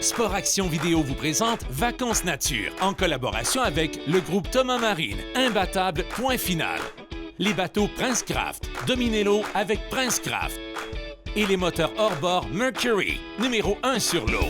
Sport Action Vidéo vous présente Vacances Nature en collaboration avec le groupe Thomas Marine. Imbattable, point final. Les bateaux Princecraft. Dominez l'eau avec Princecraft. Et les moteurs hors-bord Mercury, numéro 1 sur l'eau.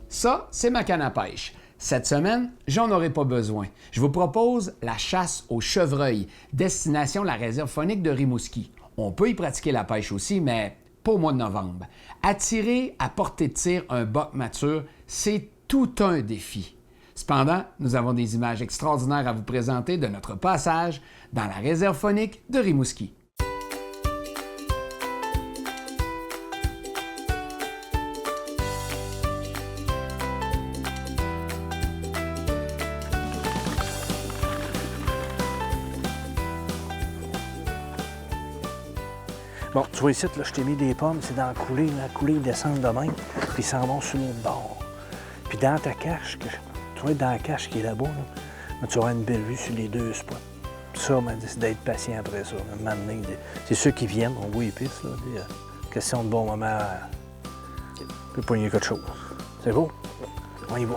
Ça, c'est ma canne à pêche. Cette semaine, j'en aurai pas besoin. Je vous propose la chasse au chevreuil, destination la réserve faunique de Rimouski. On peut y pratiquer la pêche aussi, mais pas au mois de novembre. Attirer à portée de tir un boc mature, c'est tout un défi. Cependant, nous avons des images extraordinaires à vous présenter de notre passage dans la réserve faunique de Rimouski. Bon, tu vois ici, là, je t'ai mis des pommes, c'est dans la coulée ils descendent de même, puis ils s'en vont sur l'autre bord. Puis dans ta cache, tu vois, dans la cache qui est là-bas, là, tu auras une belle vue sur les deux spots. Ça, c'est d'être patient après ça. C'est ceux qui viennent, on voit les pistes, là, question de bon moment, puis pogner quelque chose. C'est beau? On y va.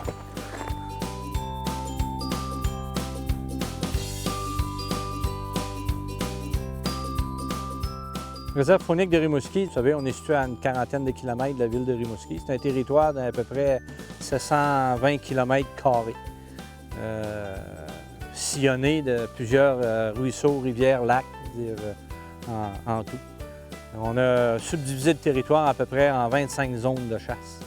Réserve faunique de Rimouski, vous savez, on est situé à une quarantaine de kilomètres de la ville de Rimouski. C'est un territoire d'à peu près 720 km², sillonné de plusieurs ruisseaux, rivières, lacs, en tout. On a subdivisé le territoire à peu près en 25 zones de chasse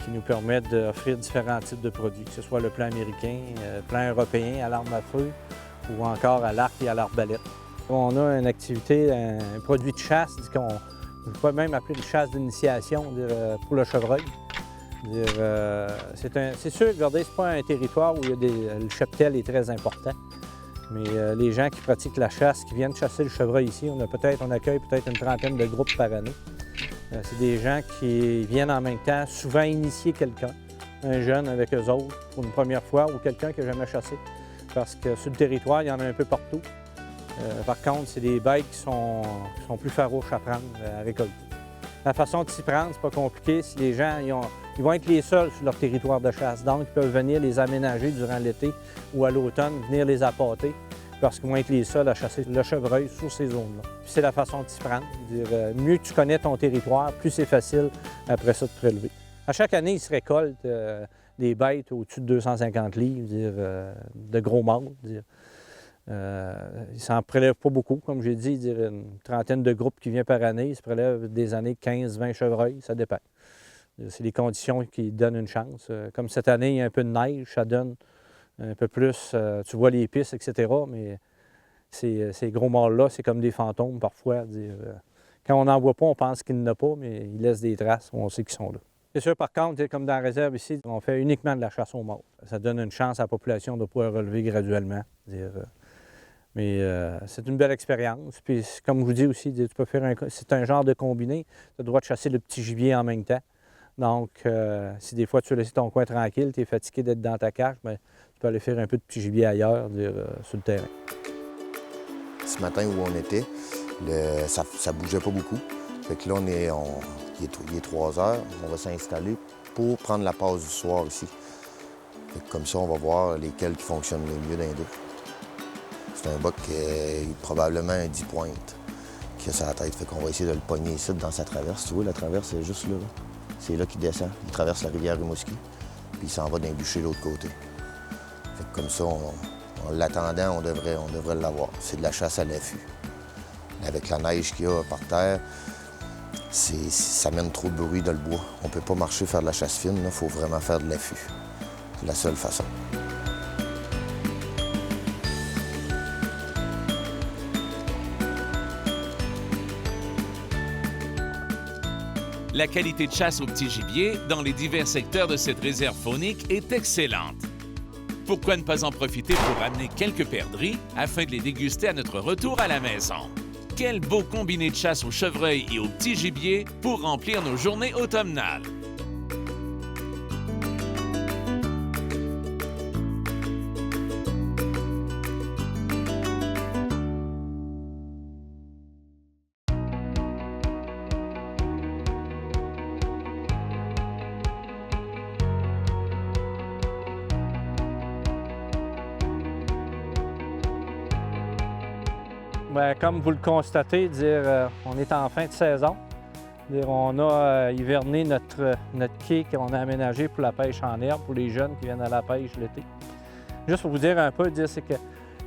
qui nous permettent d'offrir différents types de produits, que ce soit le plan américain, le plan européen à l'arme à feu ou encore à l'arc et à l'arbalète. On a une activité, un produit de chasse, qu'on peut même appeler une chasse d'initiation pour le chevreuil. C'est sûr, regardez, c'est pas un territoire où le cheptel est très important, mais les gens qui pratiquent la chasse, qui viennent chasser le chevreuil ici, on accueille peut-être une trentaine de groupes par année. C'est des gens qui viennent en même temps souvent initier quelqu'un, un jeune avec eux autres pour une première fois ou quelqu'un qui n'a jamais chassé, parce que sur le territoire, il y en a un peu partout. Par contre, c'est des bêtes qui sont plus farouches à prendre, à récolter. La façon de s'y prendre, c'est pas compliqué. Si les gens ils vont être les seuls sur leur territoire de chasse, donc ils peuvent venir les aménager durant l'été ou à l'automne, venir les appâter, parce qu'ils vont être les seuls à chasser le chevreuil sur ces zones-là. Puis c'est la façon de s'y prendre. Mieux que tu connais ton territoire, plus c'est facile après ça de prélever. À chaque année, ils se récoltent des bêtes au-dessus de 250 livres, de gros mâles. Ils ne s'en prélèvent pas beaucoup, comme j'ai dit, une trentaine de groupes qui viennent par année. Ils se prélèvent des années 15-20 chevreuils, ça dépend. C'est les conditions qui donnent une chance. Comme cette année, il y a un peu de neige, ça donne un peu plus, tu vois les pistes, etc. Mais ces gros mâles-là, c'est comme des fantômes parfois. Quand on n'en voit pas, on pense qu'il n'y en a pas, mais ils laissent des traces, on sait qu'ils sont là. C'est sûr, par contre, comme dans la réserve ici, on fait uniquement de la chasse aux mâles. Ça donne une chance à la population de pouvoir relever graduellement. Mais c'est une belle expérience. Puis, comme je vous dis aussi, tu peux faire c'est un genre de combiné. Tu as le droit de chasser le petit gibier en même temps. Donc, si des fois tu veux laisser ton coin tranquille, tu es fatigué d'être dans ta cache, bien, tu peux aller faire un peu de petit gibier ailleurs, sur le terrain. Ce matin où on était, ça bougeait pas beaucoup. Fait que là, il est 3 heures, on va s'installer pour prendre la pause du soir ici. Fait que comme ça, on va voir lesquels qui fonctionnent le mieux dans les deux. C'est un boc qui est probablement un 10 pointes qui a sa tête. Fait qu'on va essayer de le pogner ici dans sa traverse. Tu vois, la traverse, c'est juste là. C'est là qu'il descend. Il traverse la rivière Rimouski, puis il s'en va d'un bûcher de l'autre côté. Fait que comme ça, en l'attendant, on devrait l'avoir. C'est de la chasse à l'affût. Avec la neige qu'il y a par terre, ça mène trop de bruit dans le bois. On peut pas marcher faire de la chasse fine, il faut vraiment faire de l'affût. C'est la seule façon. La qualité de chasse au petit gibier dans les divers secteurs de cette réserve faunique est excellente. Pourquoi ne pas en profiter pour ramener quelques perdrix afin de les déguster à notre retour à la maison? Quel beau combiné de chasse au chevreuil et au petit gibier pour remplir nos journées automnales! Bien, comme vous le constatez, on est en fin de saison. On a hiverné notre quai qu'on a aménagé pour la pêche en herbe, pour les jeunes qui viennent à la pêche l'été. Juste pour vous dire un peu, c'est que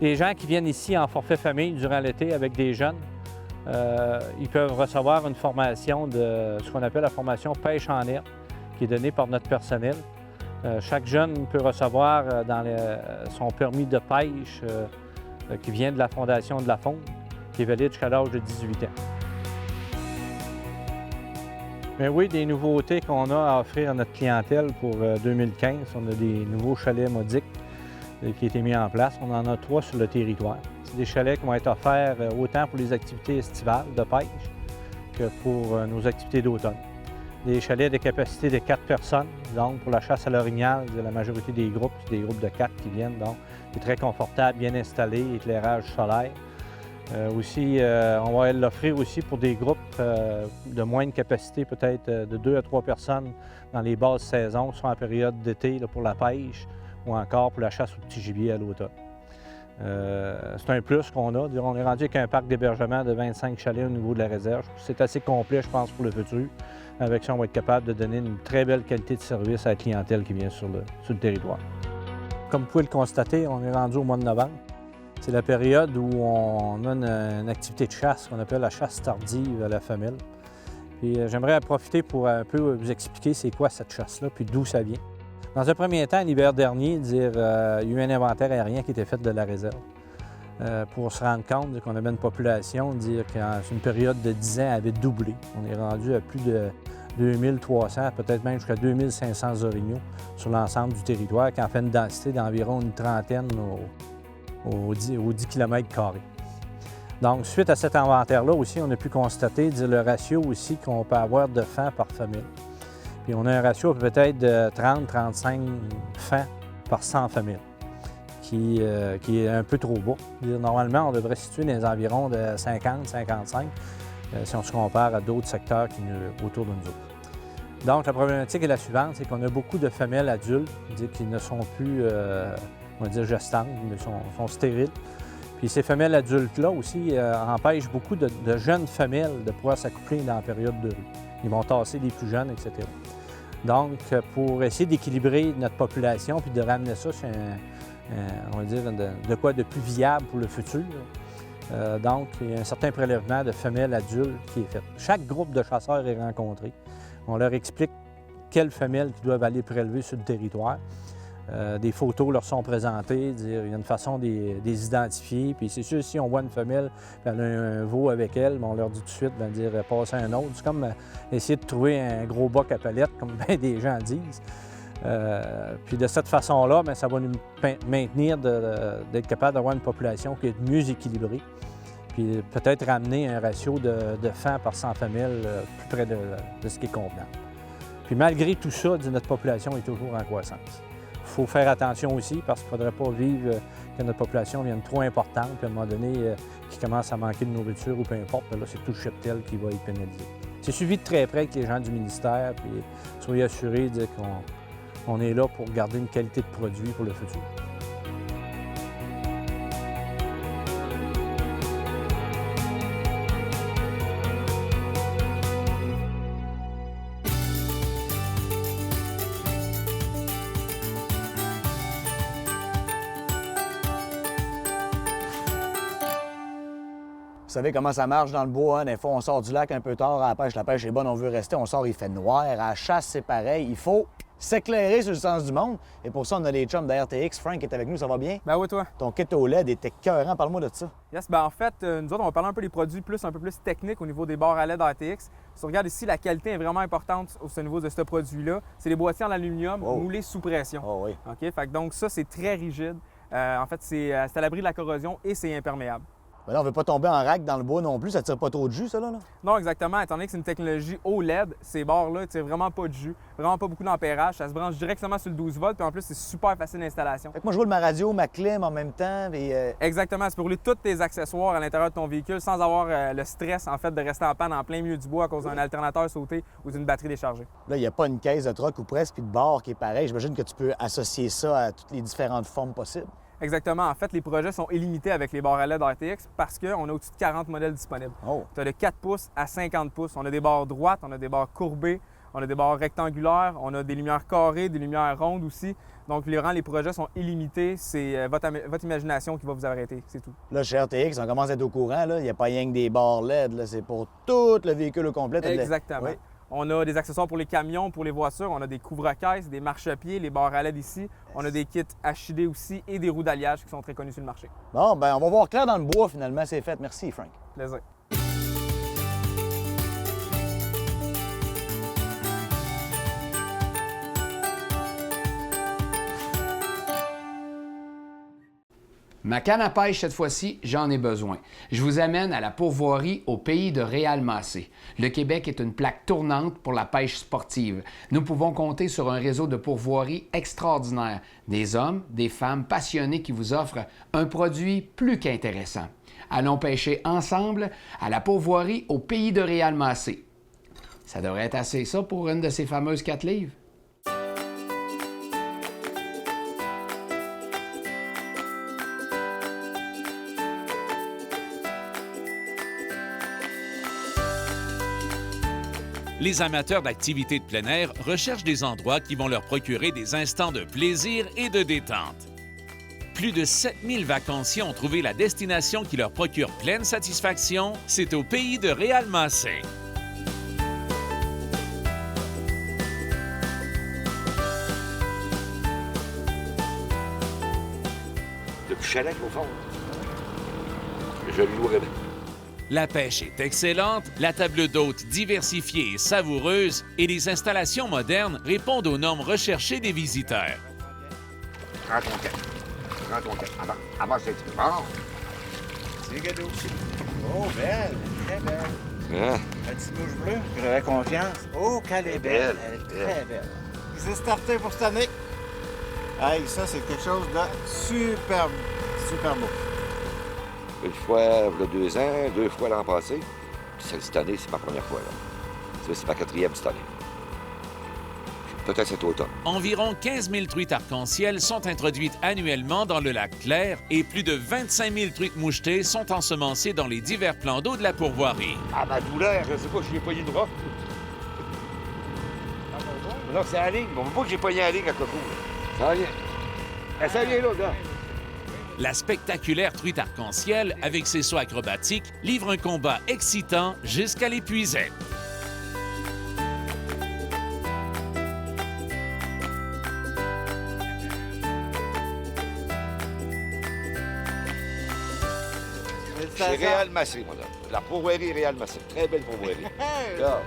les gens qui viennent ici en forfait famille durant l'été avec des jeunes, ils peuvent recevoir une formation de ce qu'on appelle la formation pêche en herbe, qui est donnée par notre personnel. Chaque jeune peut recevoir son permis de pêche qui vient de la Fondation de la Faune, qui est valide jusqu'à l'âge de 18 ans. Mais oui, des nouveautés qu'on a à offrir à notre clientèle pour 2015. On a des nouveaux chalets modiques qui ont été mis en place. On en a 3 sur le territoire. C'est des chalets qui vont être offerts autant pour les activités estivales de pêche que pour nos activités d'automne. Des chalets de capacité de 4 personnes, donc pour la chasse à l'orignal, la majorité des groupes, c'est des groupes de 4 qui viennent, donc c'est très confortable, bien installé, éclairage solaire. On va l'offrir aussi pour des groupes de moindre capacité, peut-être de 2 à 3 personnes dans les basses saisons, soit en période d'été pour la pêche ou encore pour la chasse au petit gibier à l'automne. C'est un plus qu'on a. On est rendu avec un parc d'hébergement de 25 chalets au niveau de la réserve. C'est assez complet, je pense, pour le futur. Avec ça, on va être capable de donner une très belle qualité de service à la clientèle qui vient sur le territoire. Comme vous pouvez le constater, on est rendu au mois de novembre. C'est la période où on a une activité de chasse qu'on appelle la chasse tardive à la femelle. Puis j'aimerais en profiter pour un peu vous expliquer c'est quoi cette chasse-là, puis d'où ça vient. Dans un premier temps, l'hiver dernier, il y a eu un inventaire aérien qui était fait de la réserve. Pour se rendre compte qu'on avait une population, qu'en une période de 10 ans, elle avait doublé. On est rendu à plus de 2300, peut-être même jusqu'à 2500 orignaux sur l'ensemble du territoire, qui en fait une densité d'environ une trentaine aux 10 km². Donc, suite à cet inventaire-là aussi, on a pu constater le ratio aussi qu'on peut avoir de fans par famille. Puis on a un ratio peut-être de 30-35 fans par 100 familles, qui est un peu trop bas. Normalement, on devrait se situer dans les environs de 50-55 si on se compare à d'autres secteurs autour de nous autres. Donc, la problématique est la suivante, c'est qu'on a beaucoup de femelles adultes qui ne sont plus, on va dire, gestantes, mais sont stériles. Puis ces femelles adultes-là aussi empêchent beaucoup de jeunes femelles de pouvoir s'accoupler dans la période de rue. Ils vont tasser les plus jeunes, etc. Donc, pour essayer d'équilibrer notre population puis de ramener ça sur on va dire, de quoi de plus viable pour le futur, donc, il y a un certain prélèvement de femelles adultes qui est fait. Chaque groupe de chasseurs est rencontré. On leur explique quelles femelles qu'ils doivent aller prélever sur le territoire. Des photos leur sont présentées, il y a une façon de les identifier. Puis c'est sûr, si on voit une femelle, elle a un veau avec elle, on leur dit tout de suite, passer un autre. C'est comme essayer de trouver un gros boc à palette, comme bien des gens disent. Puis de cette façon-là, ça va nous maintenir d'être capable d'avoir une population qui est mieux équilibrée. Puis peut-être ramener un ratio de fans par 100 femelles plus près de ce qui est convenable. Puis malgré tout ça, notre population est toujours en croissance. Il faut faire attention aussi parce qu'il ne faudrait pas vivre que notre population devienne trop importante, puis à un moment donné, qu'il commence à manquer de nourriture ou peu importe, là, c'est tout le cheptel qui va être pénalisé. C'est suivi de très près avec les gens du ministère, puis soyez assurés qu'on est là pour garder une qualité de produit pour le futur. Vous savez comment ça marche dans le bois, hein? Des fois, on sort du lac un peu tard à la pêche est bonne, on veut rester, on sort, il fait noir. À la chasse, c'est pareil, il faut s'éclairer sur le sens du monde. Et pour ça, on a les chums de RTX. Frank est avec nous, ça va bien? Ben oui, toi. Ton kit au LED était écœurant, parle-moi de ça. Yes, ben en fait, nous autres, on va parler un peu des produits un peu plus techniques au niveau des barres à LED RTX. Si tu regardes ici, la qualité est vraiment importante au niveau de ce produit-là. C'est des boîtiers en aluminium moulés sous pression. Oh oui. OK? Fait que donc ça, c'est très rigide. En fait, c'est à l'abri de la corrosion et c'est imperméable. Mais là, on veut pas tomber en rack dans le bois non plus, ça tire pas trop de jus, ça, là? Non, exactement. Étant donné que c'est une technologie OLED, ces barres-là ne tirent vraiment pas de jus, vraiment pas beaucoup d'ampérage. Ça se branche directement sur le 12 volts, puis en plus, c'est super facile d'installation. Fait que moi, je roule ma radio, ma clim en même temps, et... Exactement. C'est pour rouler tous tes accessoires à l'intérieur de ton véhicule sans avoir le stress, en fait, de rester en panne en plein milieu du bois à cause d'un alternateur sauté ou d'une batterie déchargée. Là, il n'y a pas une caisse de troc ou presque, puis de barre qui est pareil. J'imagine que tu peux associer ça à toutes les différentes formes possibles. Exactement. En fait, les projets sont illimités avec les barres à LED RTX parce qu'on a au-dessus de 40 modèles disponibles. Oh. Tu as de 4 pouces à 50 pouces. On a des barres droites, on a des barres courbées, on a des barres rectangulaires, on a des lumières carrées, des lumières rondes aussi. Donc, les projets sont illimités. C'est votre imagination qui va vous arrêter, c'est tout. Là, chez RTX, on commence à être au courant. Là. Il n'y a pas rien que des barres LED. Là. C'est pour tout le véhicule au complet. Exactement. Oui. On a des accessoires pour les camions, pour les voitures. On a des couvre-caisses, des marchepieds, les barres à LED ici. On a des kits HID aussi et des roues d'alliage qui sont très connus sur le marché. Bon, ben on va voir clair dans le bois, finalement. C'est fait. Merci, Frank. Plaisir. Ma canne à pêche, cette fois-ci, j'en ai besoin. Je vous amène à la pourvoirie au pays de Réal-Massé. Le Québec est une plaque tournante pour la pêche sportive. Nous pouvons compter sur un réseau de pourvoiries extraordinaire. Des hommes, des femmes passionnés qui vous offrent un produit plus qu'intéressant. Allons pêcher ensemble à la pourvoirie au pays de Réal-Massé. Ça devrait être assez ça pour une de ces fameuses 4 livres. Les amateurs d'activités de plein air recherchent des endroits qui vont leur procurer des instants de plaisir et de détente. Plus de 7000 vacanciers ont trouvé la destination qui leur procure pleine satisfaction. C'est au pays de Réal-Massé. Depuis Chalac, au fond. Je le louerai bien. La pêche est excellente, la table d'hôtes diversifiée et savoureuse et les installations modernes répondent aux normes recherchées des visiteurs. Prends ton tête. Prends ton tête. Avance un petit peu. Bon. C'est cadeau. Oh, belle. Très belle. Hein? La petite mouche bleue. J'avais confiance. Oh, qu'elle est belle. Elle est très belle. C'est starté pour cette année. Hey, ça, c'est quelque chose de super beau. Une fois, il y a 2 ans, 2 fois l'an passé. Puis cette année, c'est ma première fois. Là. Ça, c'est ma 4e cette année. Peut-être cet automne. Environ 15 000 truites arc-en-ciel sont introduites annuellement dans le lac Clair et plus de 25 000 truites mouchetées sont ensemencées dans les divers plans d'eau de la pourvoirie. Ah, ma douleur, je sais pas, je l'ai pogné de bras. Non, c'est la ligne. On veut pas que j'ai pogné la ligne à Coco. Ça vient. Ça vient là, gars. La spectaculaire truite arc-en-ciel, avec ses sauts acrobatiques, livre un combat excitant jusqu'à l'épuisette. C'est Réal-Massé, madame. La pourvoirie Réal-Massé. Très belle pourvoirie. Là.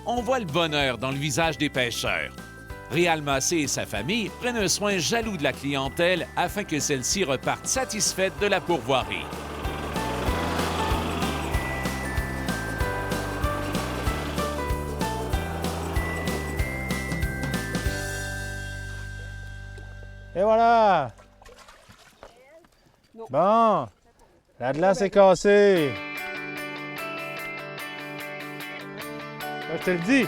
On voit le bonheur dans le visage des pêcheurs. Réal-Massé et sa famille prennent un soin jaloux de la clientèle afin que celle-ci reparte satisfaite de la pourvoirie. Et voilà! Bon, la glace est cassée. Je te le dis.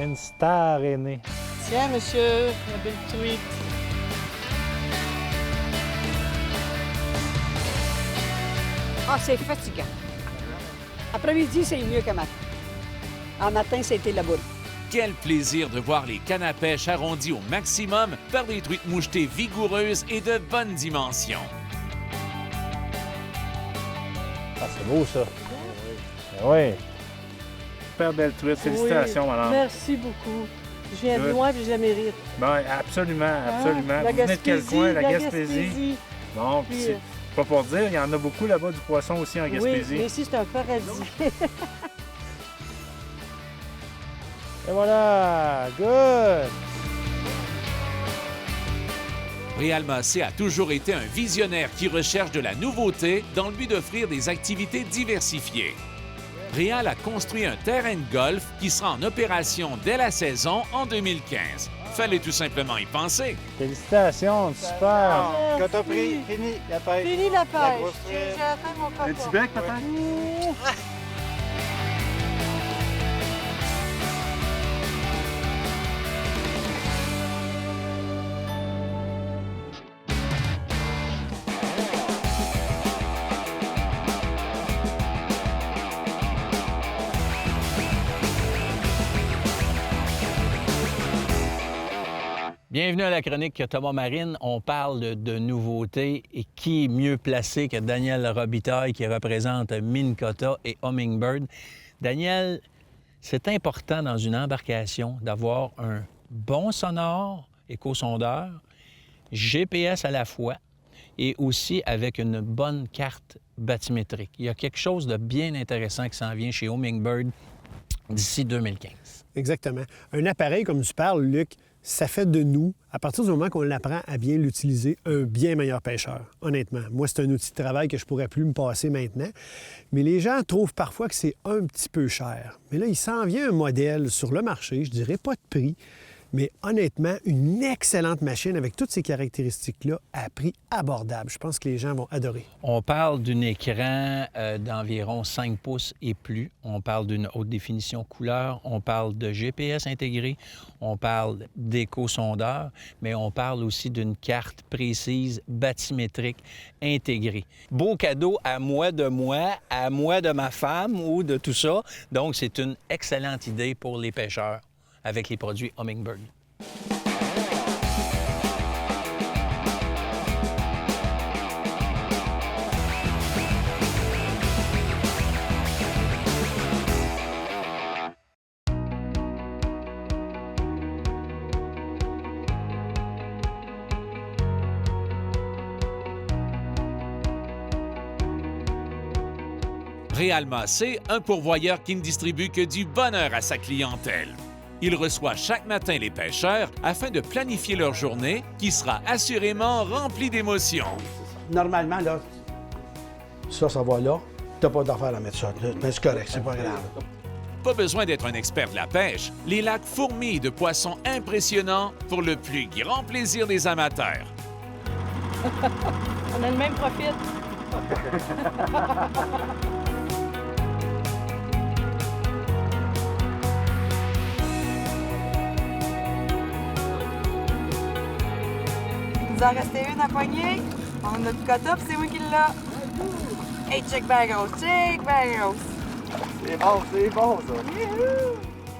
Une star est née. Tiens, monsieur, la belle truite. Ah, c'est fatigant. Après-midi, c'est mieux que matin. En matin, c'était laborieux. Quel plaisir de voir les cannes à pêche arrondies au maximum par des truites mouchetées vigoureuses et de bonnes dimensions. Ah, c'est beau, ça. Oui. Super belle truite. Félicitations, Oui, madame. merci beaucoup. Je viens de loin et je la mérite. Ben, absolument, absolument. La Vous venez de quel Gaspésie, coin, la la Gaspésie? Gaspésie. Bon, puis c'est pas pour dire, il y en a beaucoup là-bas du poisson aussi en Gaspésie. Oui, mais ici, c'est un paradis. Et voilà! Good! Réal Massé a toujours été un visionnaire qui recherche de la nouveauté dans le but d'offrir des activités diversifiées. Réal a construit un terrain de golf qui sera en opération dès la saison en 2015. Fallait tout simplement y penser. Félicitations, super! Quand t'as pris, fini la pêche. Fini la La pêche. grosse J'ai truite. atteint mon papa. Un petit bec, peut-être? Bienvenue à la chronique Thomas Marine. On parle de nouveautés et qui est mieux placé que Daniel Robitaille qui représente Minn Kota et Humminbird. Daniel, c'est important dans une embarcation d'avoir un bon sonore, échosondeur, GPS à la fois et aussi avec une bonne carte bathymétrique. Il y a quelque chose de bien intéressant qui s'en vient chez Humminbird d'ici 2015. Exactement. Un appareil, comme tu parles, Luc, ça fait de nous, à partir du moment qu'on l'apprend à bien l'utiliser, un bien meilleur pêcheur, honnêtement. Moi, c'est un outil de travail que je pourrais plus me passer maintenant. Mais les gens trouvent parfois que c'est un petit peu cher. Mais là, il s'en vient un modèle sur le marché, je dirais pas de prix, mais honnêtement, une excellente machine avec toutes ces caractéristiques-là à prix abordable. Je pense que les gens vont adorer. On parle d'un écran d'environ 5 pouces et plus. On parle d'une haute définition couleur. On parle de GPS intégré. On parle d'échosondeur, mais on parle aussi d'une carte précise bathymétrique intégrée. Beau cadeau à moi, de ma femme ou de tout ça. Donc, c'est une excellente idée pour les pêcheurs avec les produits Humminbird. Réal Massé, un pourvoyeur qui ne distribue que du bonheur à sa clientèle. Il reçoit chaque matin les pêcheurs afin de planifier leur journée qui sera assurément remplie d'émotions. Normalement, là, ça va là. T'as pas d'affaire à mettre ça. Mais c'est correct, c'est pas grave. Pas besoin d'être un expert de la pêche. Les lacs fourmillent de poissons impressionnants pour le plus grand plaisir des amateurs. On a le même profil. Il nous en restait une à poigner. On a notre quota, puis c'est moi qui l'a. Hey, check bag grosse, check bag grosse. C'est bon, ça.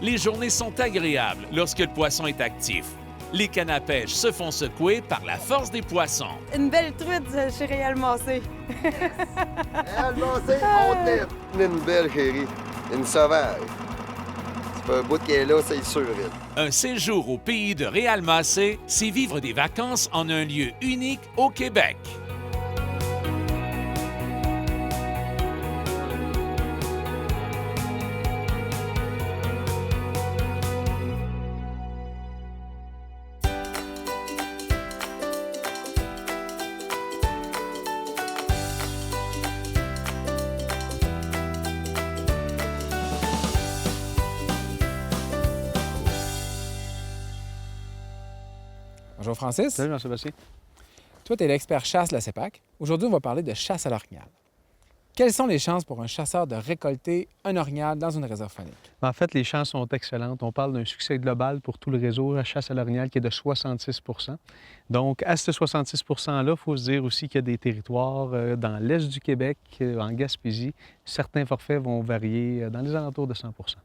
Les journées sont agréables lorsque le poisson est actif. Les cannes à pêche se font secouer par la force des poissons. Une belle truite chez Réal Massé. Réal Massé, on t'aime. Une belle chérie. Une sauvage. C'est pas un bout qui est là, c'est sûr. Un séjour au pays de Réal Massé, c'est vivre des vacances en un lieu unique au Québec. Bonjour Francis. Salut Jean-Sébastien. Toi, tu es l'expert chasse de la CEPAC. Aujourd'hui, on va parler de chasse à l'orignal. Quelles sont les chances pour un chasseur de récolter un orignal dans une réserve faunique? En fait, les chances sont excellentes. On parle d'un succès global pour tout le réseau à chasse à l'orignal qui est de 66 %. Donc, à ce 66 %-là, il faut se dire aussi qu'il y a des territoires dans l'est du Québec, en Gaspésie. Certains forfaits vont varier dans les alentours de 100 %.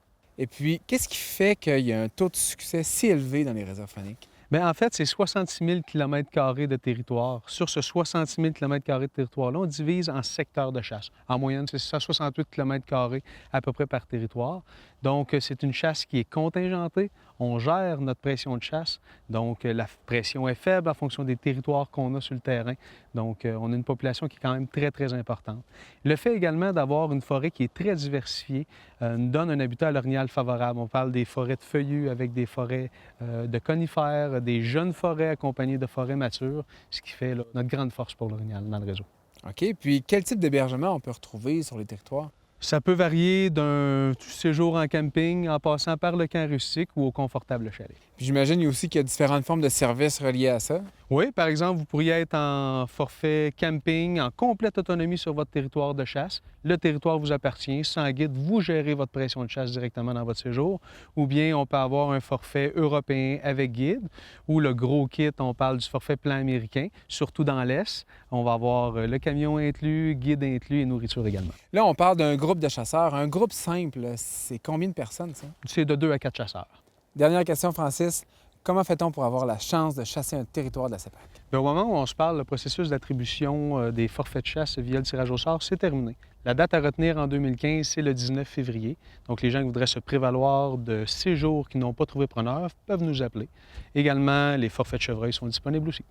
Et puis, qu'est-ce qui fait qu'il y a un taux de succès si élevé dans les réserves fauniques? Bien, en fait, c'est 66 000 km² de territoire. Sur ce 66 000 km² de territoire-là, on divise en secteurs de chasse. En moyenne, c'est 168 km² à peu près par territoire. Donc, c'est une chasse qui est contingentée. On gère notre pression de chasse. Donc, la pression est faible en fonction des territoires qu'on a sur le terrain. Donc, on a une population qui est quand même très, très importante. Le fait également d'avoir une forêt qui est très diversifiée nous donne un habitat à l'orignal favorable. On parle des forêts de feuillus avec des forêts de conifères, des jeunes forêts accompagnées de forêts matures, ce qui fait là, notre grande force pour l'orignal dans le réseau. OK. Puis, quel type d'hébergement on peut retrouver sur les territoires? Ça peut varier d'un séjour en camping en passant par le camp rustique ou au confortable chalet. Puis j'imagine aussi qu'il y a différentes formes de services reliés à ça. Oui, par exemple, vous pourriez être en forfait camping, en complète autonomie sur votre territoire de chasse. Le territoire vous appartient, sans guide, vous gérez votre pression de chasse directement dans votre séjour. Ou bien on peut avoir un forfait européen avec guide, ou le gros kit, on parle du forfait plan américain, surtout dans l'Est. On va avoir le camion inclus, guide inclus et nourriture également. Là, on parle d'un groupe de chasseurs. Un groupe simple, c'est combien de personnes, ça? C'est de 2 à 4 chasseurs. Dernière question, Francis. Comment fait-on pour avoir la chance de chasser un territoire de la CEPAC? Bien, au moment où on se parle, le processus d'attribution des forfaits de chasse via le tirage au sort, c'est terminé. La date à retenir en 2015, c'est le 19 février. Donc, les gens qui voudraient se prévaloir de séjours qui n'ont pas trouvé preneur peuvent nous appeler. Également, les forfaits de chevreuil sont disponibles aussi.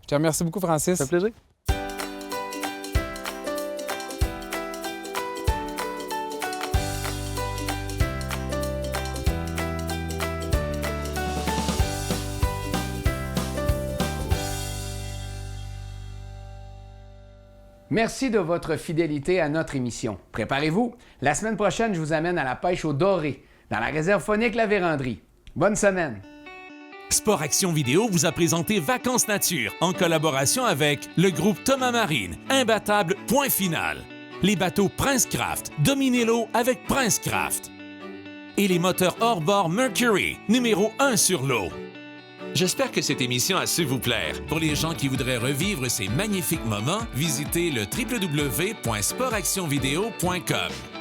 Je te remercie beaucoup, Francis. Ça fait plaisir. Merci de votre fidélité à notre émission. Préparez-vous, la semaine prochaine, je vous amène à la pêche au doré, dans la réserve faunique La Vérandrie. Bonne semaine! Sport Action Vidéo vous a présenté Vacances Nature en collaboration avec le groupe Thomas Marine, imbattable, point final. Les bateaux Princecraft, dominez l'eau avec Princecraft. Et les moteurs hors-bord Mercury, numéro 1 sur l'eau. J'espère que cette émission a su vous plaire. Pour les gens qui voudraient revivre ces magnifiques moments, visitez le www.sportactionvideo.com.